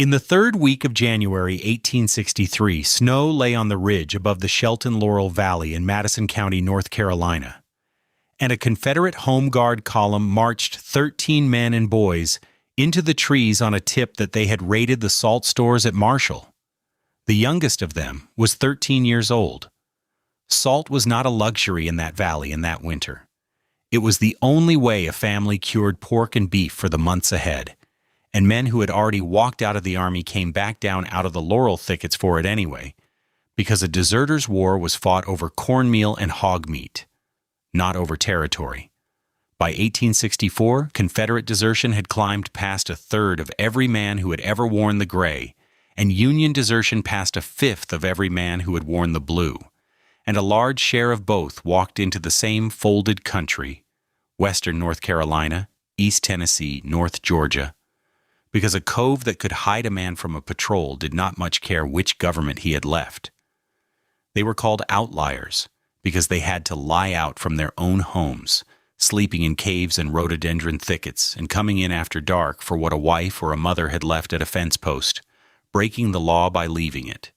In the third week of January 1863, snow lay on the ridge above the Shelton-Laurel Valley in Madison County, North Carolina, and a Confederate Home Guard column marched 13 men and boys into the trees on a tip that they had raided the salt stores at Marshall. The youngest of them was 13 years old. Salt was not a luxury in that valley in that winter. It was the only way a family cured pork and beef for the months ahead, and men who had already walked out of the army came back down out of the laurel thickets for it anyway, because a deserters' war was fought over cornmeal and hog meat, not over territory. By 1864, Confederate desertion had climbed past a third of every man who had ever worn the gray, and Union desertion past a fifth of every man who had worn the blue, and a large share of both walked into the same folded country, western North Carolina, East Tennessee, North Georgia, because a cove that could hide a man from a patrol did not much care which government he had left. They were called outliers because they had to lie out from their own homes, sleeping in caves and rhododendron thickets and coming in after dark for what a wife or a mother had left at a fence post, breaking the law by leaving it.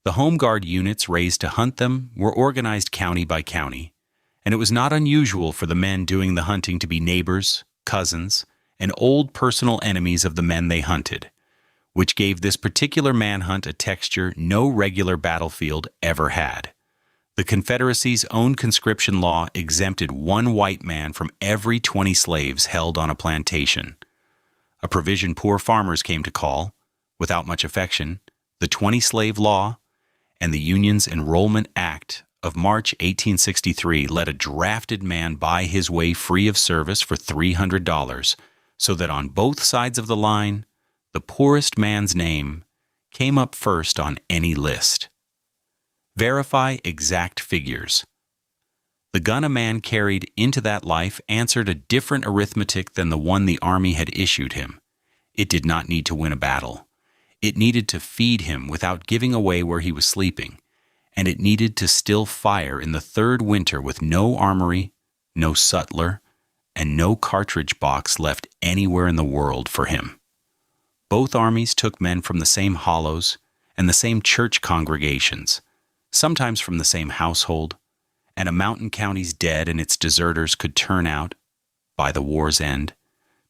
The Home Guard units raised to hunt them were organized county by county, and it was not unusual for the men doing the hunting to be neighbors, cousins, and old personal enemies of the men they hunted, which gave this particular manhunt a texture no regular battlefield ever had. The Confederacy's own conscription law exempted one white man from every 20 slaves held on a plantation, a provision poor farmers came to call, without much affection, the 20-slave law, and the Union's Enrollment Act of March 1863 let a drafted man buy his way free of service for $300, so that on both sides of the line, the poorest man's name came up first on any list. Verify exact figures. The gun a man carried into that life answered a different arithmetic than the one the Army had issued him. It did not need to win a battle. It needed to feed him without giving away where he was sleeping, and it needed to still fire in the third winter with no armory, no sutler, and no cartridge box left anywhere in the world for him. Both armies took men from the same hollows and the same church congregations, sometimes from the same household, and a mountain county's dead and its deserters could turn out, by the war's end,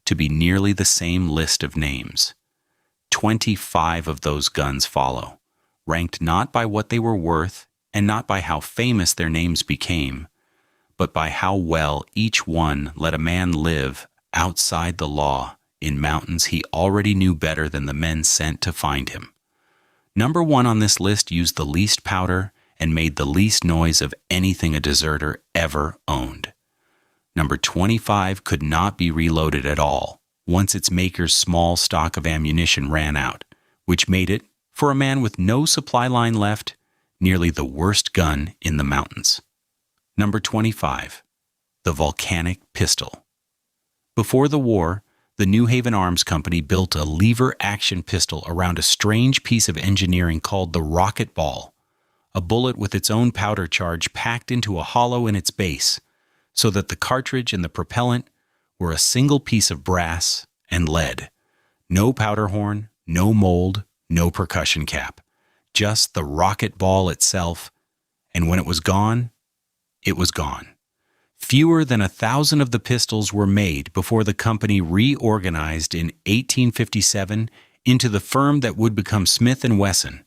to be nearly the same list of names. 25 of those guns follow, ranked not by what they were worth and not by how famous their names became, but by how well each one let a man live outside the law in mountains he already knew better than the men sent to find him. Number 1 on this list used the least powder and made the least noise of anything a deserter ever owned. Number 25 could not be reloaded at all once its maker's small stock of ammunition ran out, which made it, for a man with no supply line left, nearly the worst gun in the mountains. Number 25, the volcanic pistol. Before the war, the New Haven Arms Company built a lever-action pistol around a strange piece of engineering called the rocket ball, a bullet with its own powder charge packed into a hollow in its base, so that the cartridge and the propellant were a single piece of brass and lead. No powder horn, no mold, no percussion cap. Just the rocket ball itself, and when it was gone, it was gone. Fewer than 1,000 of the pistols were made before the company reorganized in 1857 into the firm that would become Smith & Wesson,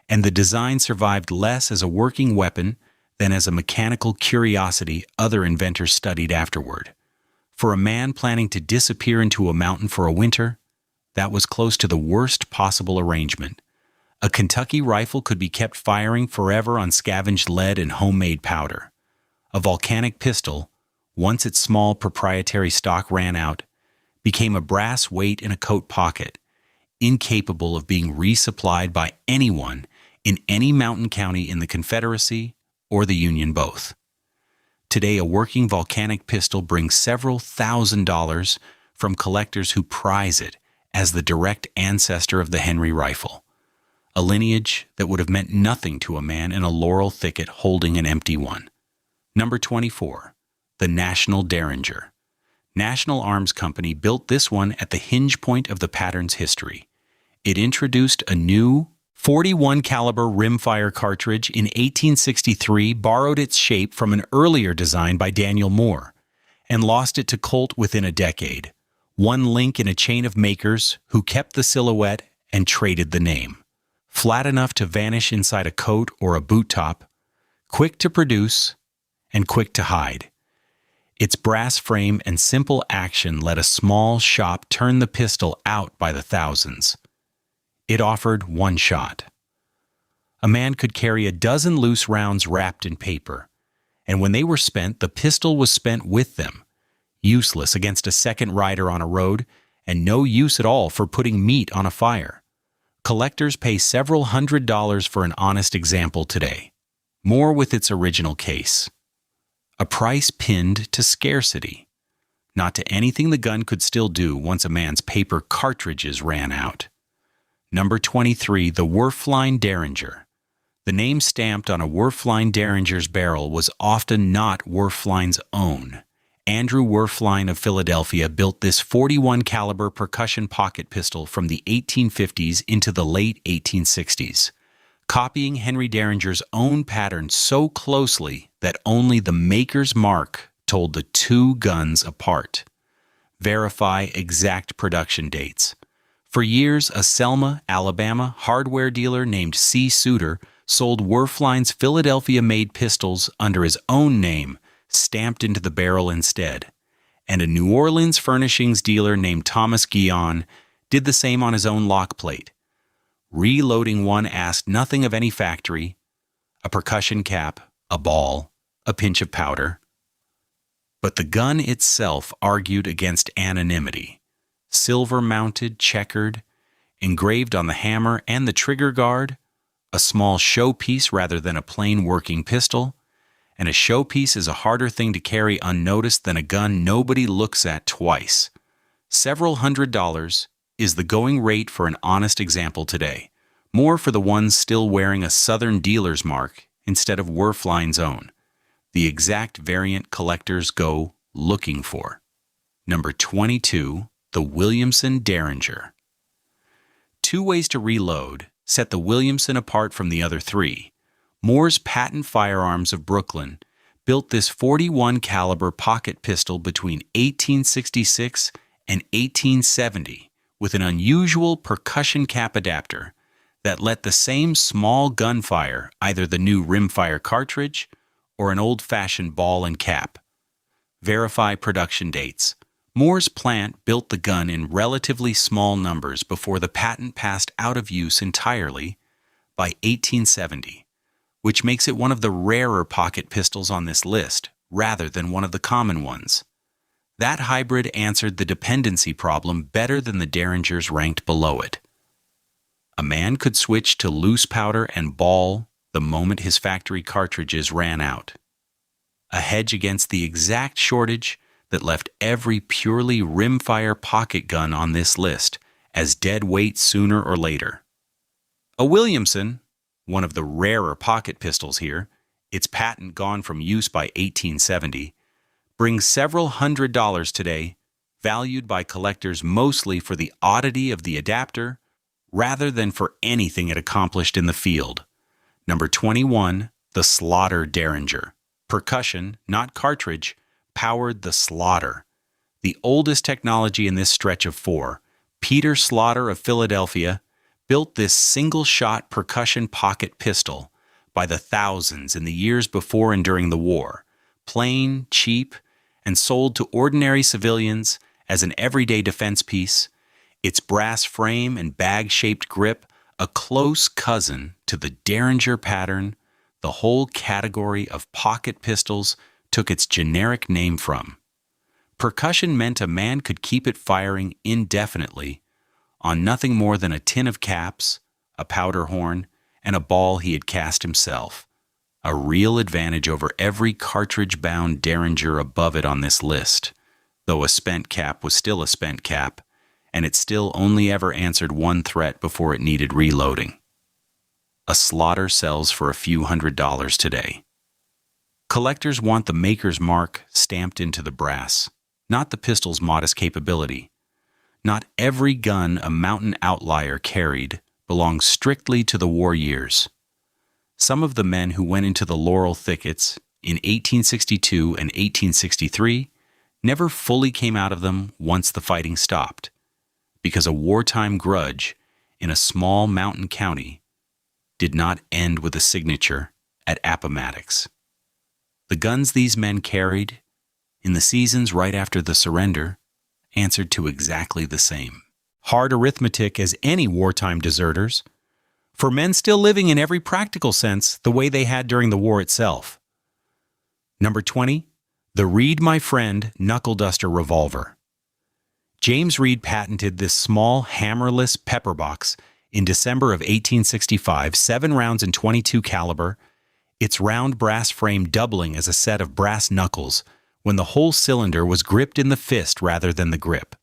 and the design survived less as a working weapon than as a mechanical curiosity other inventors studied afterward. For a man planning to disappear into a mountain for a winter, that was close to the worst possible arrangement. A Kentucky rifle could be kept firing forever on scavenged lead and homemade powder. A volcanic pistol, once its small proprietary stock ran out, became a brass weight in a coat pocket, incapable of being resupplied by anyone in any mountain county in the Confederacy or the Union both. Today, a working volcanic pistol brings several $1,000s from collectors who prize it as the direct ancestor of the Henry rifle, a lineage that would have meant nothing to a man in a laurel thicket holding an empty one. Number 24, the National Derringer. National Arms Company built this one at the hinge point of the pattern's history. It introduced a new 41 caliber rimfire cartridge in 1863, borrowed its shape from an earlier design by Daniel Moore, and lost it to Colt within a decade. One link in a chain of makers who kept the silhouette and traded the name. Flat enough to vanish inside a coat or a boot top, quick to produce and quick to hide. Its brass frame and simple action let a small shop turn the pistol out by the thousands. It offered one shot. A man could carry a dozen loose rounds wrapped in paper, and when they were spent, the pistol was spent with them, useless against a second rider on a road, and no use at all for putting meat on a fire. Collectors pay several $100s for an honest example today, more with its original case. A price pinned to scarcity, not to anything the gun could still do once a man's paper cartridges ran out. Number 23, the Werfline Derringer. The name stamped on a Werfline Derringer's barrel was often not Werfline's own. Andrew Werfline of Philadelphia built this 41 caliber percussion pocket pistol from the 1850s into the late 1860s, copying Henry Derringer's own pattern so closely that only the maker's mark told the two guns apart. Verify exact production dates. For years, a Selma, Alabama hardware dealer named C. Suter sold Werfline's Philadelphia-made pistols under his own name, stamped into the barrel instead, and a New Orleans furnishings dealer named Thomas Guion did the same on his own lock plate. Reloading one asked nothing of any factory, a percussion cap, a ball, a pinch of powder. But the gun itself argued against anonymity. Silver-mounted, checkered, engraved on the hammer and the trigger guard, a small showpiece rather than a plain working pistol, and a showpiece is a harder thing to carry unnoticed than a gun nobody looks at twice. Several $100s is the going rate for an honest example today, more for the ones still wearing a Southern dealer's mark instead of Werfline's own, the exact variant collectors go looking for. Number 22, the Williamson Derringer. Two ways to reload set the Williamson apart from the other three. Moore's Patent Firearms of Brooklyn built this 41 caliber pocket pistol between 1866 and 1870 with an unusual percussion cap adapter that let the same small gun fire either the new rimfire cartridge or an old-fashioned ball and cap. Verify production dates. Moore's plant built the gun in relatively small numbers before the patent passed out of use entirely by 1870. Which makes it one of the rarer pocket pistols on this list, rather than one of the common ones. That hybrid answered the dependency problem better than the Derringers ranked below it. A man could switch to loose powder and ball the moment his factory cartridges ran out. A hedge against the exact shortage that left every purely rimfire pocket gun on this list as dead weight sooner or later. A Williamson, one of the rarer pocket pistols here, its patent gone from use by 1870, brings several $100s today, valued by collectors mostly for the oddity of the adapter rather than for anything it accomplished in the field. Number 21, the Slaughter Derringer. Percussion, not cartridge, powered the Slaughter. The oldest technology in this stretch of four, Peter Slaughter of Philadelphia, built this single-shot percussion pocket pistol by the thousands in the years before and during the war, plain, cheap, and sold to ordinary civilians as an everyday defense piece, its brass frame and bag-shaped grip a close cousin to the Derringer pattern the whole category of pocket pistols took its generic name from. Percussion meant a man could keep it firing indefinitely on nothing more than a tin of caps, a powder horn, and a ball he had cast himself. A real advantage over every cartridge-bound Derringer above it on this list, though a spent cap was still a spent cap, and it still only ever answered one threat before it needed reloading. A Slaughter sells for a few $100s today. Collectors want the maker's mark stamped into the brass, not the pistol's modest capability. Not every gun a mountain outlier carried belonged strictly to the war years. Some of the men who went into the laurel thickets in 1862 and 1863 never fully came out of them once the fighting stopped, because a wartime grudge in a small mountain county did not end with a signature at Appomattox. The guns these men carried in the seasons right after the surrender answered to exactly the same hard arithmetic as any wartime deserters, for men still living in every practical sense the way they had during the war itself. Number 20, the Reed My Friend Knuckle Duster Revolver. James Reed patented this small hammerless pepper box in December of 1865, 7 rounds in .22 caliber, its round brass frame doubling as a set of brass knuckles when the whole cylinder was gripped in the fist rather than the grip.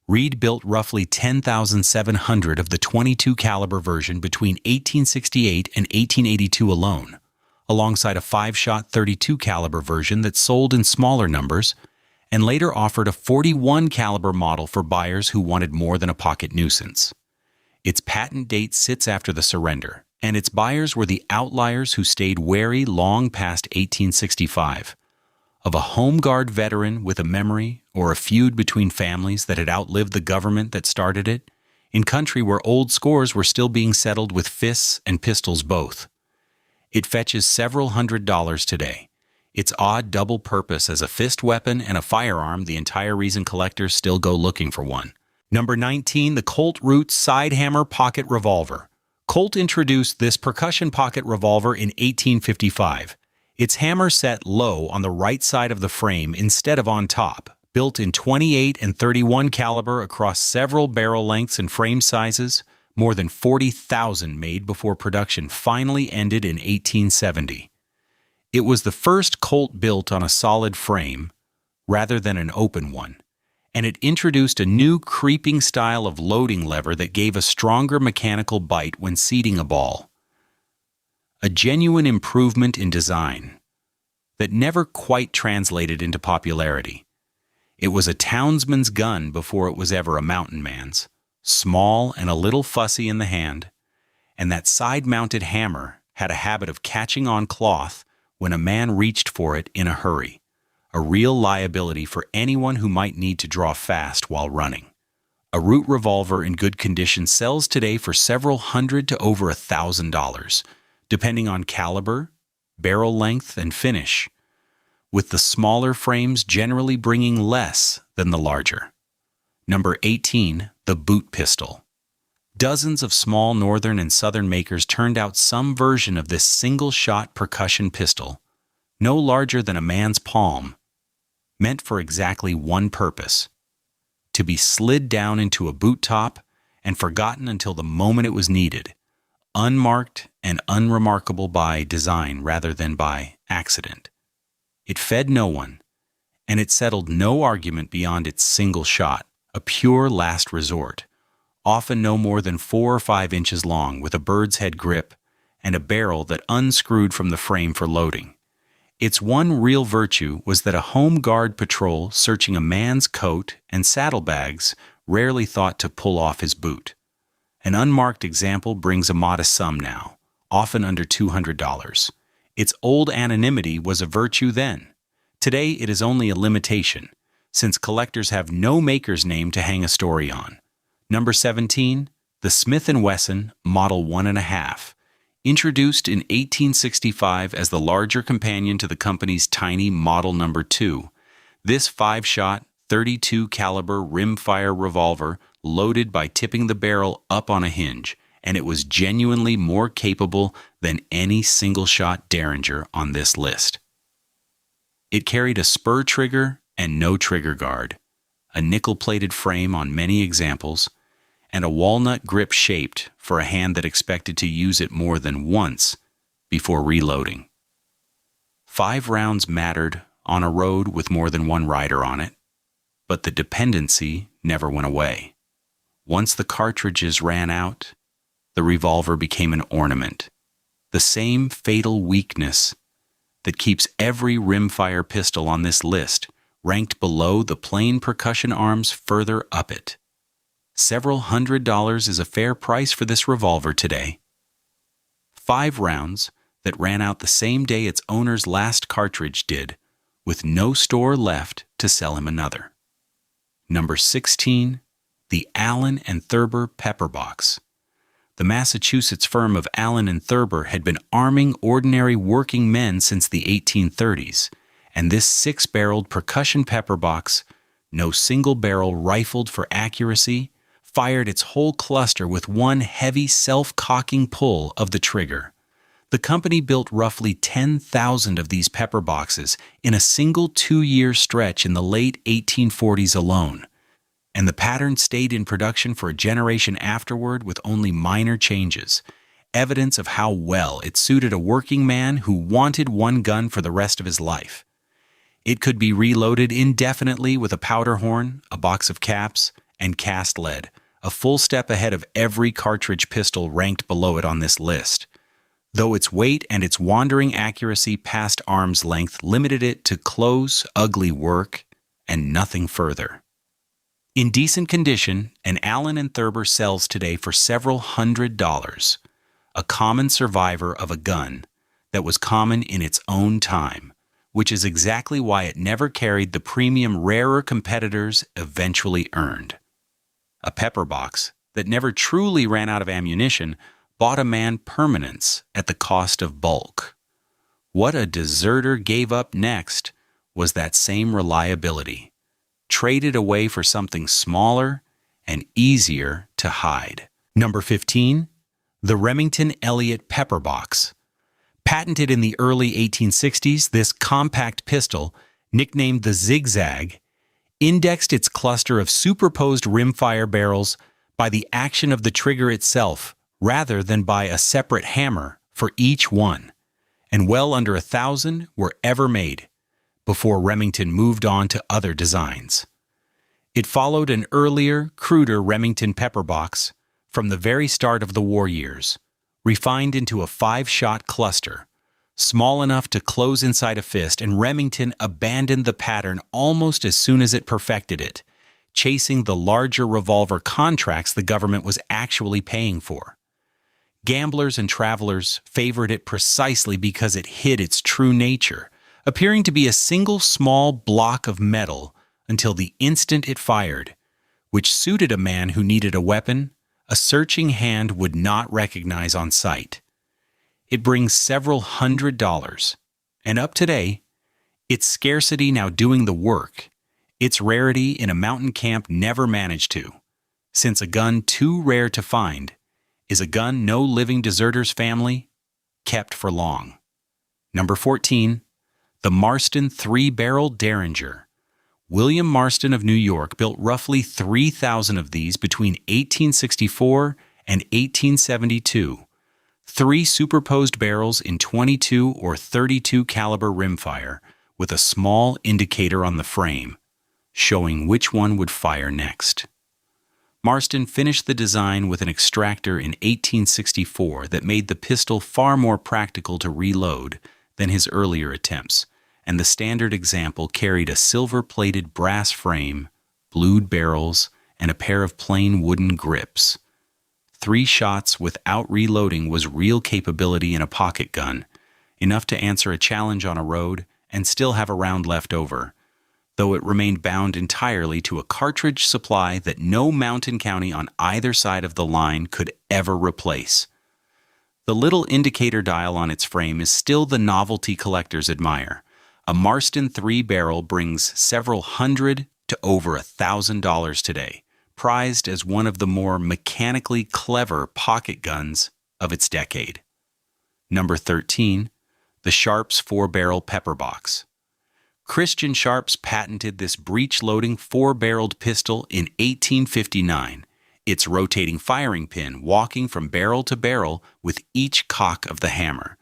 Reed built roughly 10,700 of the .22 caliber version between 1868 and 1882 alone, alongside a 5-shot .32 caliber version that sold in smaller numbers, and later offered a .41 caliber model for buyers who wanted more than a pocket nuisance. Its patent date sits after the surrender, and its buyers were the outliers who stayed wary long past 1865. Of a Home Guard veteran with a memory or a feud between families that had outlived the government that started it, in country where old scores were still being settled with fists and pistols both. It fetches several $100s today. Its odd double purpose as a fist weapon and a firearm, the entire reason collectors still go looking for one. Number 19, the Colt Roots Sidehammer Pocket Revolver. Colt introduced this percussion pocket revolver in 1855. Its hammer set low on the right side of the frame instead of on top, built in .28 and .31 caliber across several barrel lengths and frame sizes, more than 40,000 made before production finally ended in 1870. It was the first Colt built on a solid frame rather than an open one, and it introduced a new creeping style of loading lever that gave a stronger mechanical bite when seating a ball. A genuine improvement in design that never quite translated into popularity. It was a townsman's gun before it was ever a mountain man's, small and a little fussy in the hand, and that side-mounted hammer had a habit of catching on cloth when a man reached for it in a hurry, a real liability for anyone who might need to draw fast while running. A root revolver in good condition sells today for several hundred to over $1,000, depending on caliber, barrel length, and finish, with the smaller frames generally bringing less than the larger. Number 18, the boot pistol. Dozens of small northern and southern makers turned out some version of this single-shot percussion pistol, no larger than a man's palm, meant for exactly one purpose: to be slid down into a boot top and forgotten until the moment it was needed, unmarked and unremarkable by design rather than by accident. It fed no one, and it settled no argument beyond its single shot, a pure last resort, often no more than 4 or 5 inches long, with a bird's head grip and a barrel that unscrewed from the frame for loading. Its one real virtue was that a home guard patrol searching a man's coat and saddlebags rarely thought to pull off his boot. An unmarked example brings a modest sum now, often under $200. Its old anonymity was a virtue then. Today it is only a limitation, since collectors have no maker's name to hang a story on. Number 17, the Smith & Wesson Model 1.5. Introduced in 1865 as the larger companion to the company's tiny Model No. 2, this 5-shot, .32 caliber rimfire revolver loaded by tipping the barrel up on a hinge, and it was genuinely more capable than any single-shot derringer on this list. It carried a spur trigger and no trigger guard, a nickel-plated frame on many examples, and a walnut grip shaped for a hand that expected to use it more than once before reloading. 5 rounds mattered on a road with more than one rider on it, but the dependency never went away. Once the cartridges ran out, the revolver became an ornament, the same fatal weakness that keeps every rimfire pistol on this list ranked below the plain percussion arms further up it. Several $100s is a fair price for this revolver today. 5 rounds that ran out the same day its owner's last cartridge did, with no store left to sell him another. Number 16, the Allen and Thurber Pepper Box. The Massachusetts firm of Allen and Thurber had been arming ordinary working men since the 1830s, and this 6-barreled percussion pepper box, no single barrel rifled for accuracy, fired its whole cluster with one heavy self-cocking pull of the trigger. The company built roughly 10,000 of these pepper boxes in a single 2-year stretch in the late 1840s alone, and the pattern stayed in production for a generation afterward with only minor changes, evidence of how well it suited a working man who wanted one gun for the rest of his life. It could be reloaded indefinitely with a powder horn, a box of caps, and cast lead, a full step ahead of every cartridge pistol ranked below it on this list, though its weight and its wandering accuracy past arm's length limited it to close, ugly work and nothing further. In decent condition, an Allen and Thurber sells today for several $100s, a common survivor of a gun that was common in its own time, which is exactly why it never carried the premium rarer competitors eventually earned. A pepper box that never truly ran out of ammunition bought a man permanence at the cost of bulk. What a deserter gave up next was that same reliability, traded away for something smaller and easier to hide. Number 15, the Remington Elliott Pepper Box. Patented in the early 1860s, this compact pistol, nicknamed the Zigzag, indexed its cluster of superposed rimfire barrels by the action of the trigger itself rather than by a separate hammer for each one, and well under 1,000 were ever made before Remington moved on to other designs. It followed an earlier, cruder Remington pepper box from the very start of the war years, refined into a 5-shot cluster, small enough to close inside a fist, and Remington abandoned the pattern almost as soon as it perfected it, chasing the larger revolver contracts the government was actually paying for. Gamblers and travelers favored it precisely because it hid its true nature, appearing to be a single small block of metal until the instant it fired, which suited a man who needed a weapon a searching hand would not recognize on sight. It brings several $100s, and up today, its scarcity now doing the work, its rarity in a mountain camp never managed to, since a gun too rare to find is a gun no living deserter's family kept for long. Number 14, the Marston 3-barrel Derringer. William Marston of New York built roughly 3,000 of these between 1864 and 1872, 3 superposed barrels in 22 or 32 caliber rimfire with a small indicator on the frame, showing which one would fire next. Marston finished the design with an extractor in 1864 that made the pistol far more practical to reload than his earlier attempts, and the standard example carried a silver-plated brass frame, blued barrels, and a pair of plain wooden grips. 3 shots without reloading was real capability in a pocket gun, enough to answer a challenge on a road and still have a round left over, though it remained bound entirely to a cartridge supply that no mountain county on either side of the line could ever replace. The little indicator dial on its frame is still the novelty collectors admire. A Marston 3-barrel brings several hundred to over $1,000 today, prized as one of the more mechanically clever pocket guns of its decade. Number 13, the Sharps 4-barrel Pepper Box. Christian Sharps patented this breech-loading 4-barreled pistol in 1859, its rotating firing pin walking from barrel to barrel with each cock of the hammer,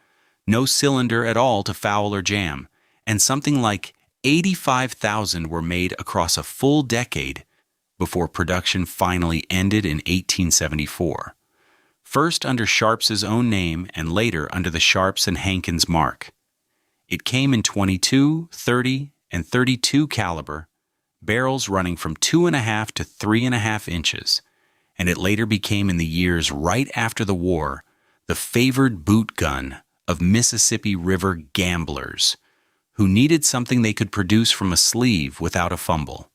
no cylinder at all to foul or jam, and something like 85,000 were made across a full decade before production finally ended in 1874, first under Sharps's own name and later under the Sharps and Hankins mark. It came in 22, 30, and 32 caliber, barrels running from 2.5 to 3.5 inches, and it later became, in the years right after the war, the favored boot gun of Mississippi River gamblers, who needed something they could produce from a sleeve without a fumble.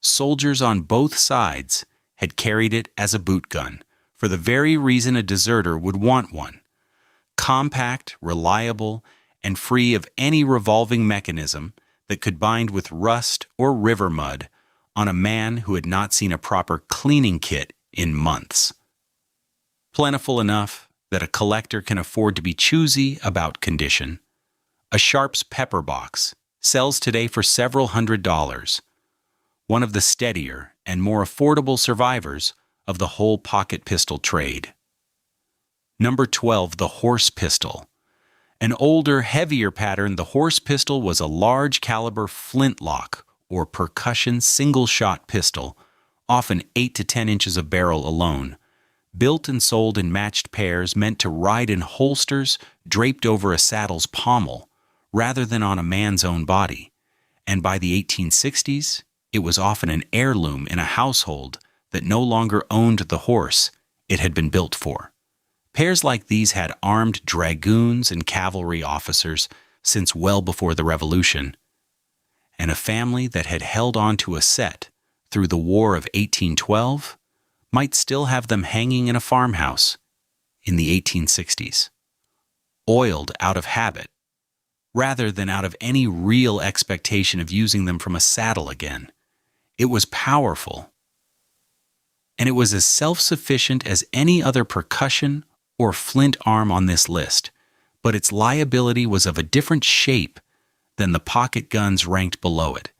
Soldiers on both sides had carried it as a boot gun, for the very reason a deserter would want one. Compact, reliable, and free of any revolving mechanism that could bind with rust or river mud on a man who had not seen a proper cleaning kit in months. Plentiful enough that a collector can afford to be choosy about condition. A Sharps pepper box sells today for several $100s, one of the steadier and more affordable survivors of the whole pocket pistol trade. Number 12, the horse pistol. An older, heavier pattern, the horse pistol was a large caliber flintlock or percussion single-shot pistol, often 8 to 10 inches of barrel alone, built and sold in matched pairs meant to ride in holsters draped over a saddle's pommel rather than on a man's own body. And by the 1860s, it was often an heirloom in a household that no longer owned the horse it had been built for. Pairs like these had armed dragoons and cavalry officers since well before the Revolution, and a family that had held on to a set through the War of 1812 might still have them hanging in a farmhouse in the 1860s, oiled out of habit, rather than out of any real expectation of using them from a saddle again. It was powerful, and it was as self-sufficient as any other percussion or flint arm on this list, but its liability was of a different shape than the pocket guns ranked below it.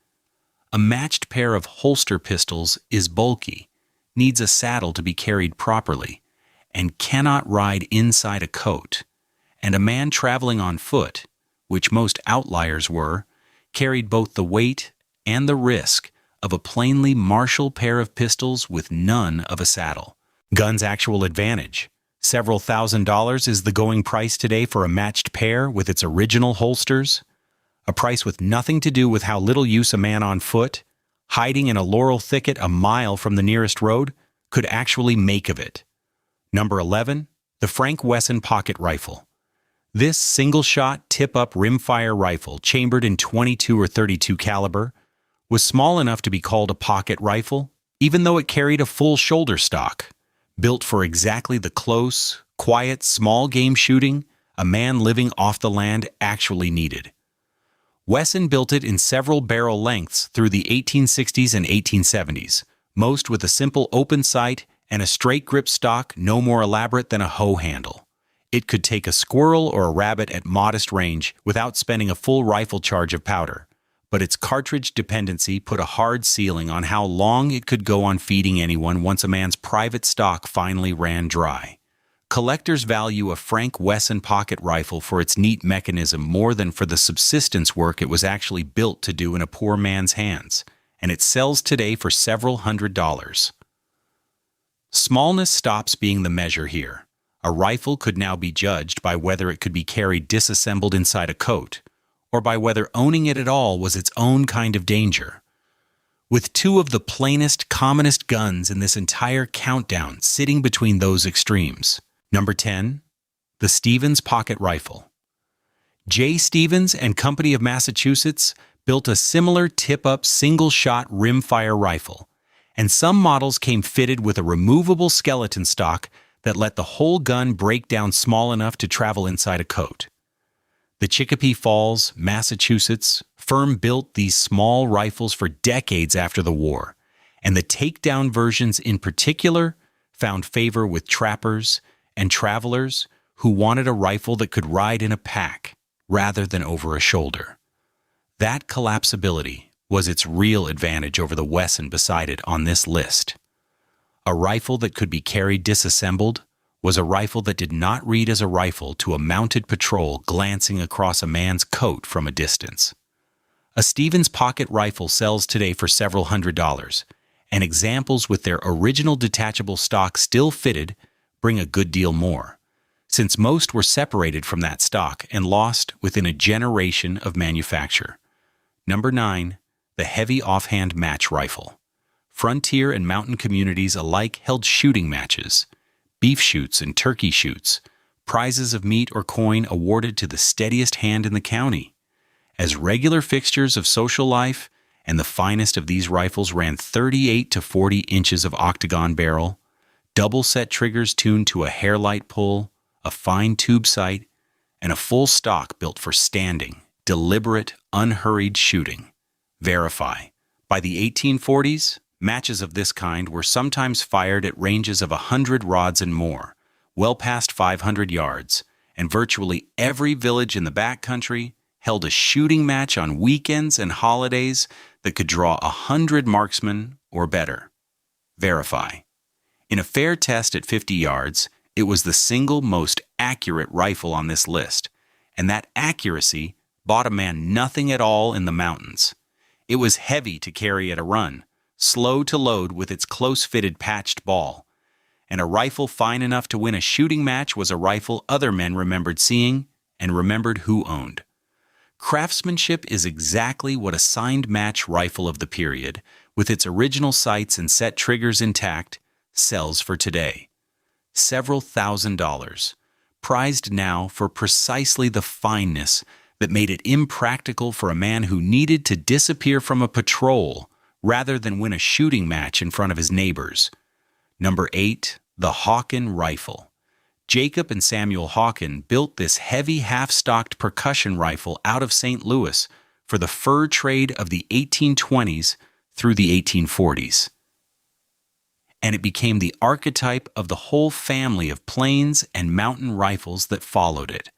A matched pair of holster pistols is bulky, needs a saddle to be carried properly, and cannot ride inside a coat, and a man traveling on foot, which most outliers were, carried both the weight and the risk of a plainly martial pair of pistols with none of a saddle. Gun's actual advantage. Several $1,000s is the going price today for a matched pair with its original holsters, a price with nothing to do with how little use a man on foot, hiding in a laurel thicket a mile from the nearest road, could actually make of it. Number 11, the Frank Wesson pocket rifle. This single-shot tip-up rimfire rifle, chambered in 22 or 32 caliber, was small enough to be called a pocket rifle, even though it carried a full shoulder stock, built for exactly the close, quiet, small game shooting a man living off the land actually needed. Wesson built it in several barrel lengths through the 1860s and 1870s, most with a simple open sight and a straight grip stock no more elaborate than a hoe handle. It could take a squirrel or a rabbit at modest range without spending a full rifle charge of powder, but its cartridge dependency put a hard ceiling on how long it could go on feeding anyone once a man's private stock finally ran dry. Collectors value a Frank Wesson pocket rifle for its neat mechanism more than for the subsistence work it was actually built to do in a poor man's hands, and it sells today for several $100s. Smallness stops being the measure here. A rifle could now be judged by whether it could be carried disassembled inside a coat, or by whether owning it at all was its own kind of danger. With two of the plainest, commonest guns in this entire countdown sitting between those extremes. Number 10, the Stevens pocket rifle. J. Stevens and Company of Massachusetts built a similar tip-up single-shot rimfire rifle, and some models came fitted with a removable skeleton stock that let the whole gun break down small enough to travel inside a coat. The Chicopee Falls, Massachusetts firm built these small rifles for decades after the war, and the takedown versions in particular found favor with trappers and travelers who wanted a rifle that could ride in a pack rather than over a shoulder. That collapsibility was its real advantage over the Wesson beside it on this list. A rifle that could be carried disassembled was a rifle that did not read as a rifle to a mounted patrol glancing across a man's coat from a distance. A Stevens pocket rifle sells today for several $100s, and examples with their original detachable stock still fitted bring a good deal more, since most were separated from that stock and lost within a generation of manufacture. Number 9, the heavy offhand match rifle. frontier and mountain communities alike held shooting matches, beef shoots and turkey shoots, prizes of meat or coin awarded to the steadiest hand in the county. As regular fixtures of social life, and the finest of these rifles ran 38 to 40 inches of octagon barrel, double-set triggers tuned to a hair-light pull, a fine tube sight, and a full stock built for standing, deliberate, unhurried shooting. Verify. By the 1840s, matches of this kind were sometimes fired at ranges of 100 rods and more, well past 500 yards, and virtually every village in the backcountry held a shooting match on weekends and holidays that could draw 100 marksmen or better. Verify. In a fair test at 50 yards, it was the single most accurate rifle on this list, and that accuracy bought a man nothing at all in the mountains. It was heavy to carry at a run, slow to load with its close-fitted patched ball, and a rifle fine enough to win a shooting match was a rifle other men remembered seeing and remembered who owned. Craftsmanship is exactly what a signed match rifle of the period, with its original sights and set triggers intact, sells for today. Several $1,000s, prized now for precisely the fineness that made it impractical for a man who needed to disappear from a patrol rather than win a shooting match in front of his neighbors. Number 8, the Hawken rifle. Jacob and Samuel Hawken built this heavy half-stocked percussion rifle out of St. Louis for the fur trade of the 1820s through the 1840s. And it became the archetype of the whole family of plains and mountain rifles that followed it.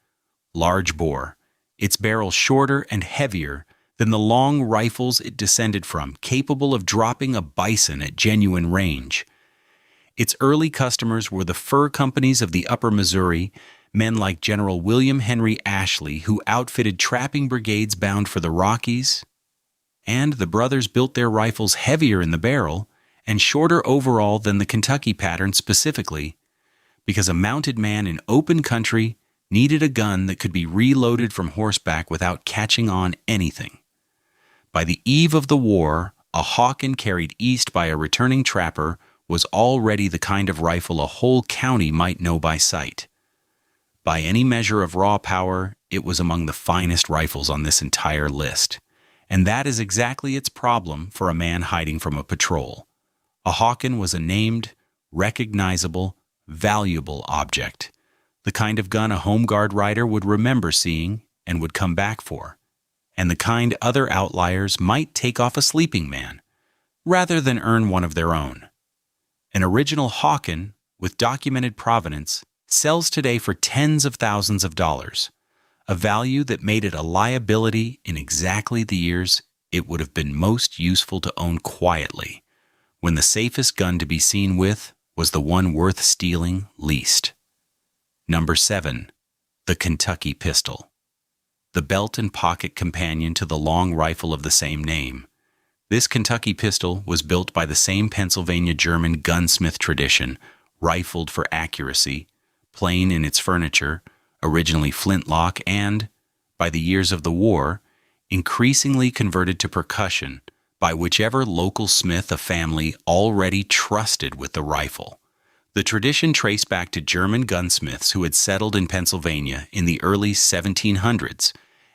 Large bore, its barrel shorter and heavier than the long rifles it descended from, capable of dropping a bison at genuine range. Its early customers were the fur companies of the Upper Missouri, men like General William Henry Ashley, who outfitted trapping brigades bound for the Rockies. And the brothers built their rifles heavier in the barrel and shorter overall than the Kentucky pattern specifically, because a mounted man in open country needed a gun that could be reloaded from horseback without catching on anything. By the eve of the war, a Hawken carried east by a returning trapper was already the kind of rifle a whole county might know by sight. By any measure of raw power, it was among the finest rifles on this entire list, and that is exactly its problem for a man hiding from a patrol. A Hawken was a named, recognizable, valuable object, the kind of gun a Home Guard rider would remember seeing and would come back for, and the kind other outliers might take off a sleeping man, rather than earn one of their own. An original Hawken, with documented provenance, sells today for tens of thousands of dollars, a value that made it a liability in exactly the years it would have been most useful to own quietly, when the safest gun to be seen with was the one worth stealing least. Number 7, the Kentucky pistol. The belt and pocket companion to the long rifle of the same name. This Kentucky pistol was built by the same Pennsylvania German gunsmith tradition, rifled for accuracy, plain in its furniture, originally flintlock, and, by the years of the war, increasingly converted to percussion by whichever local smith a family already trusted with the rifle. The tradition traced back to German gunsmiths who had settled in Pennsylvania in the early 1700s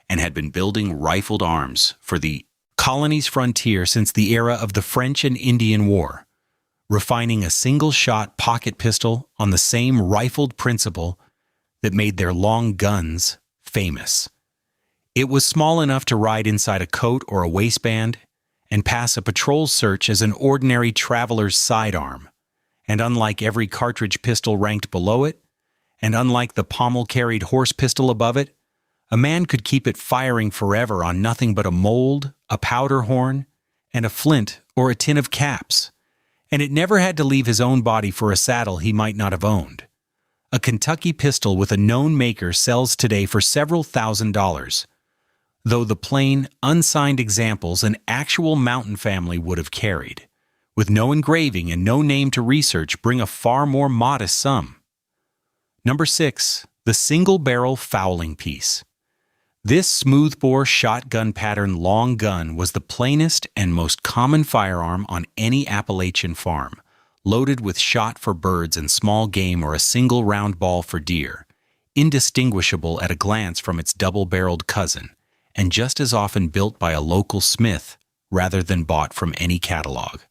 and had been building rifled arms for the colony's frontier since the era of the French and Indian War, refining a single-shot pocket pistol on the same rifled principle that made their long guns famous. It was small enough to ride inside a coat or a waistband and pass a patrol search as an ordinary traveler's sidearm, and unlike every cartridge pistol ranked below it, and unlike the pommel-carried horse pistol above it, a man could keep it firing forever on nothing but a mold, a powder horn, and a flint or a tin of caps, and it never had to leave his own body for a saddle he might not have owned. A Kentucky pistol with a known maker sells today for several $1,000s, though the plain, unsigned examples an actual mountain family would have carried, with no engraving and no name to research, bring a far more modest sum. Number 6, the single-barrel fowling piece. This smoothbore shotgun pattern long gun was the plainest and most common firearm on any Appalachian farm, loaded with shot for birds and small game or a single round ball for deer, indistinguishable at a glance from its double-barreled cousin, and just as often built by a local smith rather than bought from any catalog.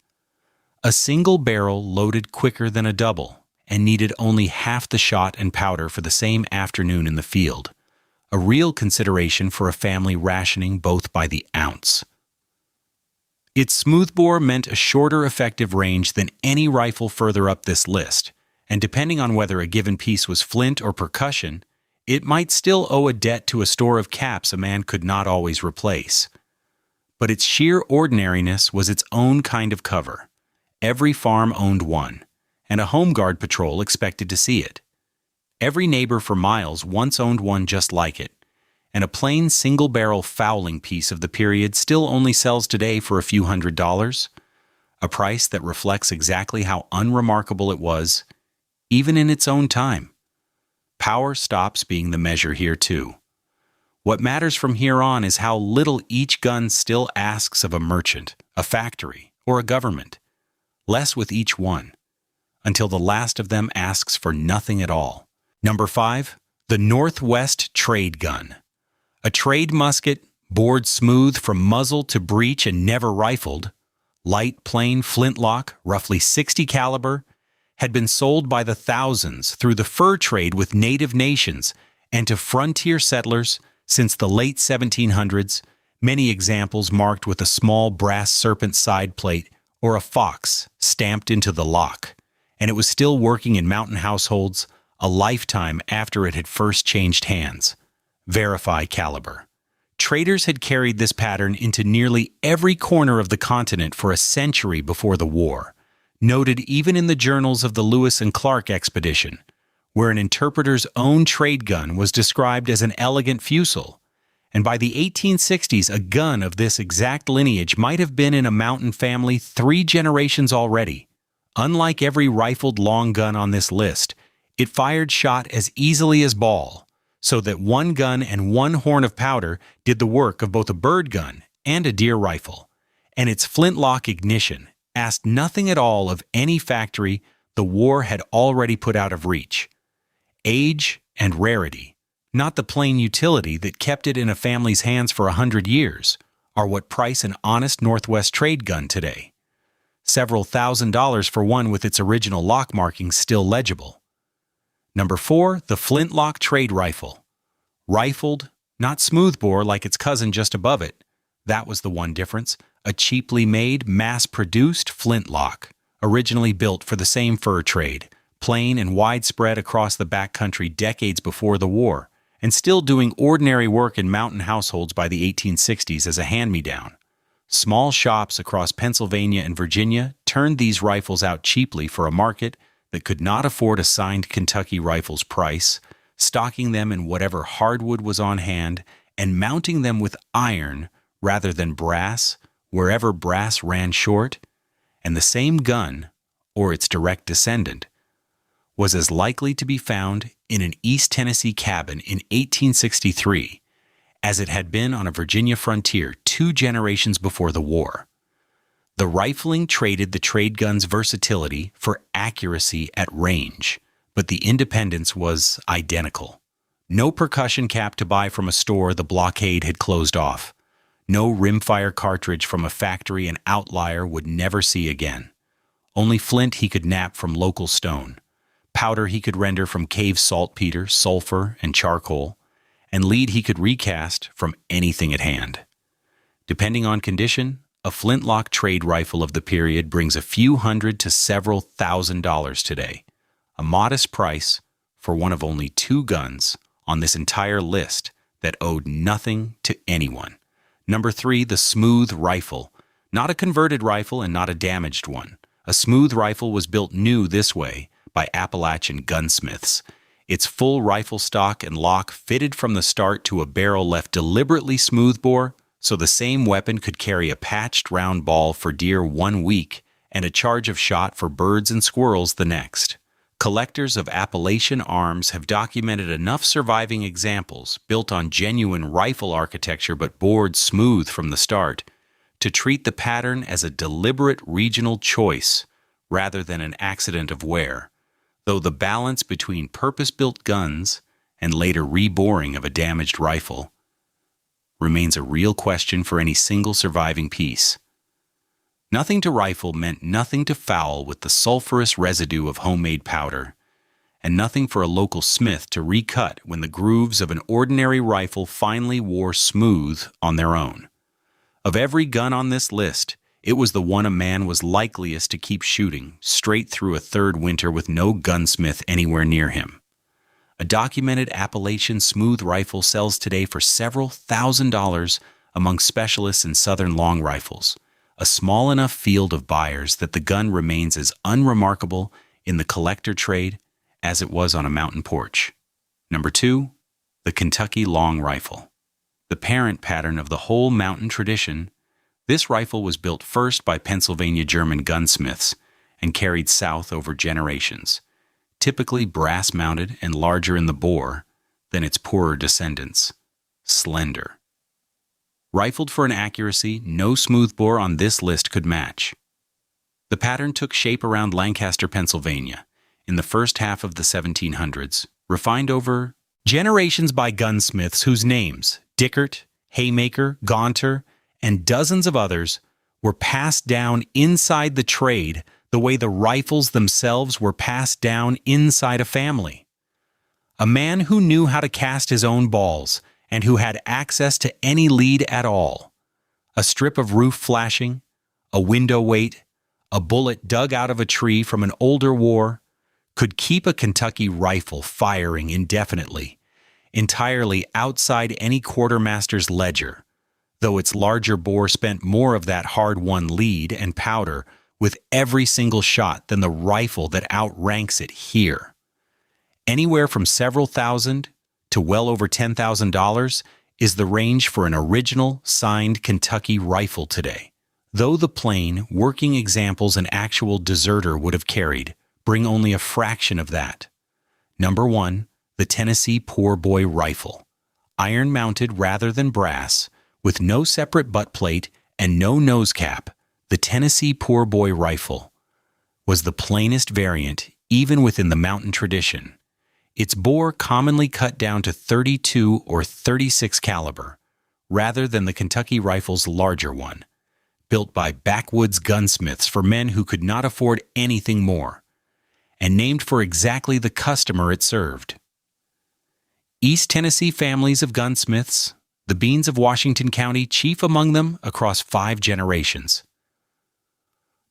A single barrel loaded quicker than a double and needed only half the shot and powder for the same afternoon in the field, a real consideration for a family rationing both by the ounce. Its smoothbore meant a shorter effective range than any rifle further up this list, and depending on whether a given piece was flint or percussion, it might still owe a debt to a store of caps a man could not always replace. But its sheer ordinariness was its own kind of cover. Every farm owned one, and a home guard patrol expected to see it. Every neighbor for miles once owned one just like it, and a plain single-barrel fowling piece of the period still only sells today for a few $100s, a price that reflects exactly how unremarkable it was, even in its own time. Power stops being the measure here too. What matters from here on is how little each gun still asks of a merchant, a factory, or a government. Less with each one, until the last of them asks for nothing at all. Number 5, the Northwest Trade Gun. A trade musket, bored smooth from muzzle to breech and never rifled, light, plain flintlock, roughly 60 caliber, had been sold by the thousands through the fur trade with native nations and to frontier settlers since the late 1700s, many examples marked with a small brass serpent side plate or a fox stamped into the lock, and it was still working in mountain households a lifetime after it had first changed hands. Verify caliber. Traders had carried this pattern into nearly every corner of the continent for a century before the war, noted even in the journals of the Lewis and Clark expedition, where an interpreter's own trade gun was described as an elegant fusel, and by the 1860s a gun of this exact lineage might have been in a mountain family 3 generations already. Unlike every rifled long gun on this list, it fired shot as easily as ball, so that one gun and one horn of powder did the work of both a bird gun and a deer rifle, and its flintlock ignition asked nothing at all of any factory the war had already put out of reach. Age and rarity, not the plain utility that kept it in a family's hands for 100 years, are what price an honest Northwest trade gun today. Several $1,000s for one with its original lock markings still legible. Number 4, the flintlock trade rifle. Rifled, not smoothbore like its cousin just above it. That was the one difference. A cheaply made, mass-produced flintlock, originally built for the same fur trade, plain and widespread across the backcountry decades before the war, and still doing ordinary work in mountain households by the 1860s as a hand-me-down. Small shops across Pennsylvania and Virginia turned these rifles out cheaply for a market that could not afford a signed Kentucky rifle's price, stocking them in whatever hardwood was on hand and mounting them with iron rather than brass wherever brass ran short, and the same gun, or its direct descendant, was as likely to be found in an East Tennessee cabin in 1863 as it had been on a Virginia frontier 2 generations before the war. The rifling traded the trade gun's versatility for accuracy at range, but the independence was identical. No percussion cap to buy from a store the blockade had closed off. No rimfire cartridge from a factory an outlier would never see again. Only flint he could nap from local stone, powder he could render from cave saltpeter, sulfur, and charcoal, and lead he could recast from anything at hand. Depending on condition, a flintlock trade rifle of the period brings a few $100 to several $1,000s today, a modest price for one of only 2 guns on this entire list that owed nothing to anyone. Number 3, the smooth rifle. Not a converted rifle and not a damaged one. A smooth rifle was built new this way by Appalachian gunsmiths. Its full rifle stock and lock fitted from the start to a barrel left deliberately smoothbore, so the same weapon could carry a patched round ball for deer one week and a charge of shot for birds and squirrels the next. Collectors of Appalachian arms have documented enough surviving examples built on genuine rifle architecture but bored smooth from the start to treat the pattern as a deliberate regional choice rather than an accident of wear, though the balance between purpose-built guns and later reboring of a damaged rifle remains a real question for any single surviving piece. Nothing to rifle meant nothing to foul with the sulfurous residue of homemade powder, and nothing for a local smith to recut when the grooves of an ordinary rifle finally wore smooth on their own. Of every gun on this list, it was the one a man was likeliest to keep shooting straight through a third winter with no gunsmith anywhere near him. A documented Appalachian smooth rifle sells today for several $1,000s among specialists in southern long rifles, a small enough field of buyers that the gun remains as unremarkable in the collector trade as it was on a mountain porch. Number 2, the Kentucky long rifle. The parent pattern of the whole mountain tradition, this rifle was built first by Pennsylvania German gunsmiths and carried south over generations, typically brass-mounted and larger in the bore than its poorer descendants, slender. Rifled for an accuracy no smoothbore on this list could match. The pattern took shape around Lancaster, Pennsylvania, in the first half of the 1700s, refined over generations by gunsmiths whose names, Dickert, Haymaker, Gaunter, and dozens of others, were passed down inside the trade the way the rifles themselves were passed down inside a family. A man who knew how to cast his own balls and who had access to any lead at all. A strip of roof flashing, a window weight, a bullet dug out of a tree from an older war, could keep a Kentucky rifle firing indefinitely, entirely outside any quartermaster's ledger, though its larger bore spent more of that hard-won lead and powder with every single shot than the rifle that outranks it here. Anywhere from several thousand to well over $10,000 is the range for an original, signed Kentucky rifle today, though the plain, working examples an actual deserter would have carried bring only a fraction of that. Number 1, the Tennessee Poor Boy Rifle, iron-mounted rather than brass, with no separate butt plate and no nose cap. The Tennessee Poor Boy Rifle was the plainest variant even within the mountain tradition. Its bore commonly cut down to 32 or 36 caliber, rather than the Kentucky rifle's larger one, built by backwoods gunsmiths for men who could not afford anything more, and named for exactly the customer it served. East Tennessee families of gunsmiths, the Beans of Washington County chief among them across 5 generations,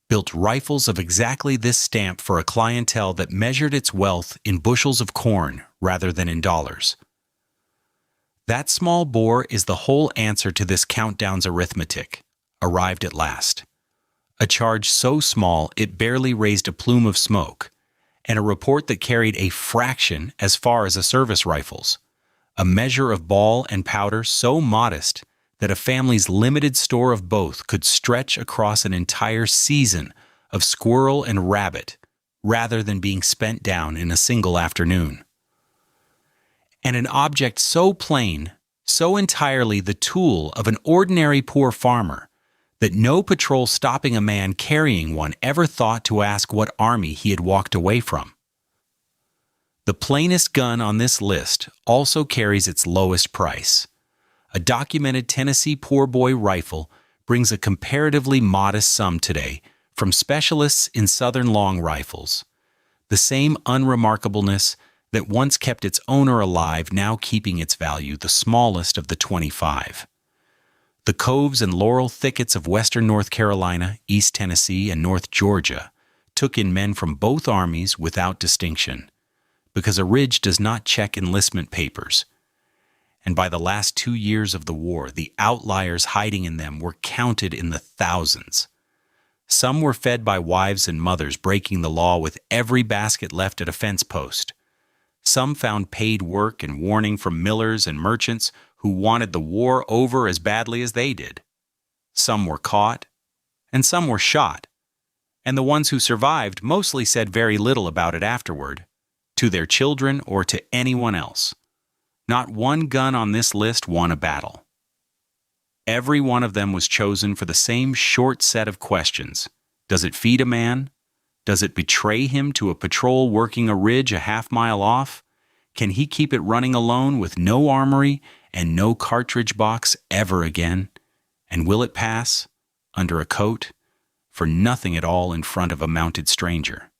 built rifles of exactly this stamp for a clientele that measured its wealth in bushels of corn rather than in dollars. That small bore is the whole answer to this countdown's arithmetic, arrived at last. A charge so small it barely raised a plume of smoke, and a report that carried a fraction as far as a service rifle's, a measure of ball and powder so modest that a family's limited store of both could stretch across an entire season of squirrel and rabbit rather than being spent down in a single afternoon. And an object so plain, so entirely the tool of an ordinary poor farmer, that no patrol stopping a man carrying one ever thought to ask what army he had walked away from. The plainest gun on this list also carries its lowest price. A documented Tennessee Poor Boy rifle brings a comparatively modest sum today from specialists in southern long rifles. The same unremarkableness that once kept its owner alive now keeping its value the smallest of the 25. The coves and laurel thickets of western North Carolina, East Tennessee, and North Georgia took in men from both armies without distinction, because a ridge does not check enlistment papers. And by the last 2 years of the war, the outliers hiding in them were counted in the thousands. Some were fed by wives and mothers breaking the law with every basket left at a fence post. Some found paid work and warning from millers and merchants who wanted the war over as badly as they did. Some were caught, and some were shot, And the ones who survived mostly said very little about it afterward, to their children or to anyone else. Not one gun on this list won a battle. Every one of them was chosen for the same short set of questions. Does it feed a man? Does it betray him to a patrol working a ridge a half-mile off? Can he keep it running alone with no armory and no cartridge box ever again? And will it pass, under a coat, for nothing at all in front of a mounted stranger?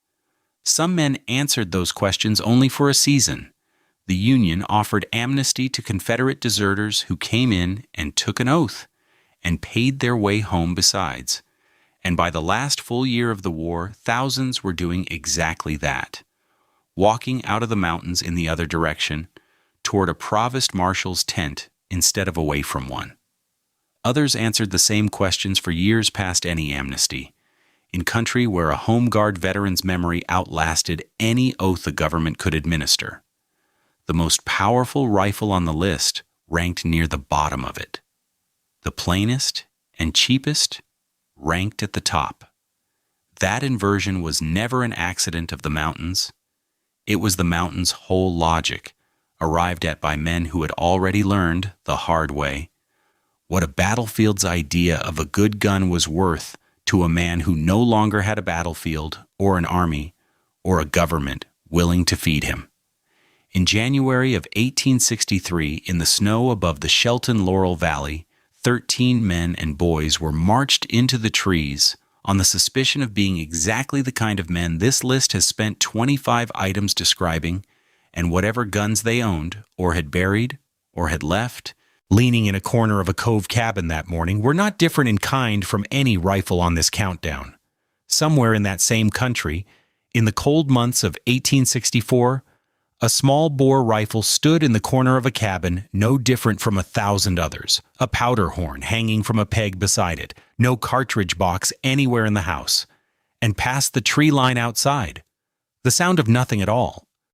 Some men answered those questions only for a season. The Union offered amnesty to Confederate deserters who came in and took an oath, and paid their way home besides. And by the last full year of the war, thousands were doing exactly that, walking out of the mountains in the other direction, toward a provost marshal's tent instead of away from one. Others answered the same questions for years past any amnesty, in country where a Home Guard veteran's memory outlasted any oath the government could administer. The most powerful rifle on the list ranked near the bottom of it. The plainest and cheapest ranked at the top. That inversion was never an accident of the mountains. It was the mountains' whole logic, arrived at by men who had already learned, the hard way, what a battlefield's idea of a good gun was worth to a man who no longer had a battlefield or an army or a government willing to feed him. In January of 1863, in the snow above the Shelton Laurel Valley, 13 men and boys were marched into the trees on the suspicion of being exactly the kind of men this list has spent 25 items describing, and whatever guns they owned, or had buried, or had left, leaning in a corner of a cove cabin that morning, were not different in kind from any rifle on this countdown. Somewhere in that same country, in the cold months of 1864, a small-bore rifle stood in the corner of a cabin no different from 1,000 others, a powder horn hanging from a peg beside it, no cartridge box anywhere in the house, and past the tree line outside. The sound of nothing at all,